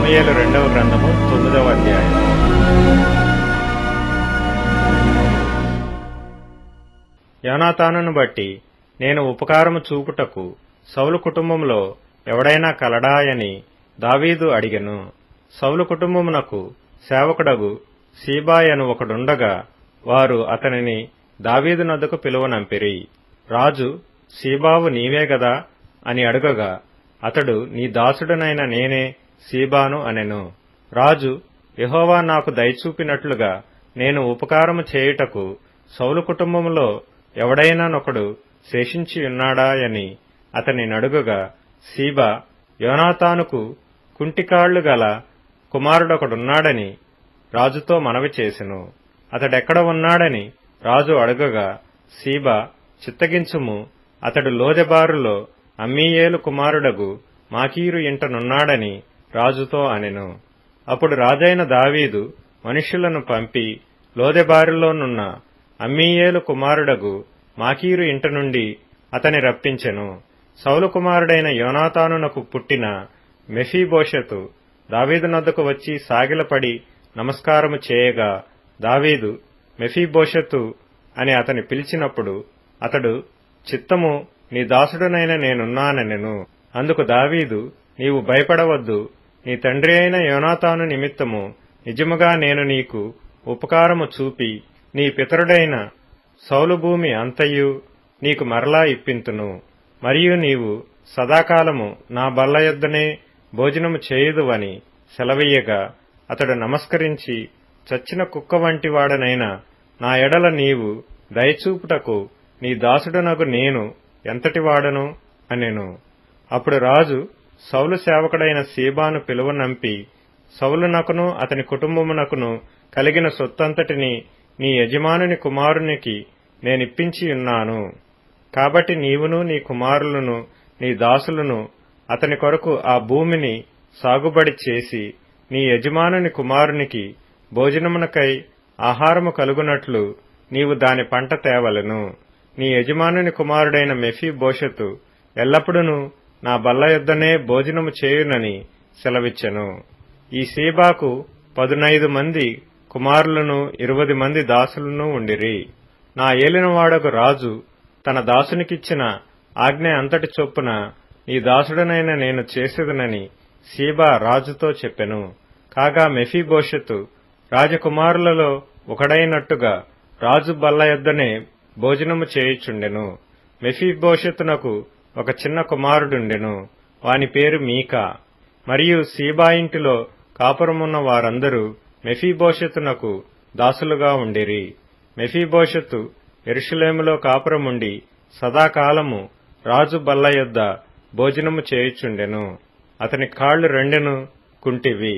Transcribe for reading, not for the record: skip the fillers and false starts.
సమూయేలు రెండవ గ్రంథము 9వ అధ్యాయం. యోనాతానును బట్టి నేను ఉపకారము చూపుటకు సౌలు కుటుంబములో ఎవడైనా కలడాయని దావీదు అడిగెను. సౌలు కుటుంబమునకు సేవకుడగు సీబాయను ఒకడుండగా వారు అతనిని దావీదు నొద్దకు పిలువనంపిరి. రాజు, సీబావు నీవే గదా అని అడుగగా అతడు, నీ దాసుడనైన నేనే సీబాను అనెను. రాజు, యెహోవా నాకు దయచూపినట్లుగా నేను ఉపకారము చేయుటకు సౌలు కుటుంబములో ఎవడైనానొకడు శేషించియున్నాడా అని అతని నడుగగా సీబా, యోనాతానుకు కుంటికాళ్లు గల కుమారుడొకడున్నాడని రాజుతో మనవి చేసెను. అతడెక్కడ ఉన్నాడని రాజు అడగగా సీబా, చిత్తగించుము, అతడు లోదెబారులో అమ్మీయేలు కుమారుడగు మాకీరు ఇంటనున్నాడని రాజుతో అనెను. అప్పుడు రాజైన దావీదు మనుష్యులను పంపి లోదెబారులోనున్న అమ్మీయేలు కుమారుడగు మాకీరు ఇంట నుండి అతని రప్పించెను. సౌలు కుమారుడైన యోనాతానునకు పుట్టిన మెఫీబోషెతు దావీదు నొద్దకు వచ్చి సాగిలపడి నమస్కారము చేయగా దావీదు మెఫీబోషెతు అని అతని పిలిచినప్పుడు అతడు, చిత్తము, నీ దాసుడనైన నేనున్నానెను. అందుకు దావీదు, నీవు భయపడవద్దు, నీ తండ్రి అయిన యోనాతాను నిమిత్తము నిజముగా నేను నీకు ఉపకారము చూపి నీ పితరుడైన సౌలు భూమి అంతయు నీకు మరలా ఇప్పింతును. మరియు నీవు సదాకాలము నా బల్ల యొద్దనే భోజనము చేయుదువని సెలవీయగా అతడు నమస్కరించి, చచ్చిన కుక్క వంటి వాడనైన నా ఎడల నీవు దయచూపుటకు నీ దాసుడనగు నేను ఎంతటివాడను అనెను. అప్పుడు రాజు సౌలు సేవకుడైన సీబాను పిలువనంపి, సౌలునకును అతని కుటుంబమునకును కలిగిన సొత్తంతటిని నీ యజమానుని కుమారునికి నేనిప్పించియున్నాను. కాబట్టి నీవును నీ కుమారులను నీ దాసులను అతని కొరకు ఆ భూమిని సాగుబడి చేసి నీ యజమానుని కుమారునికి భోజనమునకై ఆహారము కలుగునట్లు నీవు దాని పంట తేవలెను. నీ యజమానుని కుమారుడైన మెఫీబోషెతు ఎల్లప్పుడూ నా బల్ల యొద్దనే భోజనము చేయునని సెలవిచ్చెను. ఈ సీబాకు 15 మంది కుమారులను 20 మంది దాసులను ఉండిరి. నా ఏలినవాడకు రాజు తన దాసునికిచ్చిన ఆజ్ఞ అంతటి చొప్పున నీ దాసుడనైన నేను చేసేదనని సీబా రాజుతో చెప్పెను. కాగా మెఫీబోషెతు రాజకుమారులలో ఒకడైనట్టుగా రాజు బల్ల యొద్దనే భోజనము చేయుచుండెను. మెఫీబోషెతునకు ఒక చిన్న కుమారుడుండెను, వాని పేరు మీకా. మరియు సీబా ఇంటిలో కాపురమున్న వారందరూ మెఫీబోషెతునకు దాసులుగా ఉండిరి. మెఫీబోషెతు యెరూషలేములో కాపురముండి సదాకాలము రాజు బల్ల యొద్ద భోజనము చేయుచుండెను. అతని కాళ్లు రెండెను కుంటివి.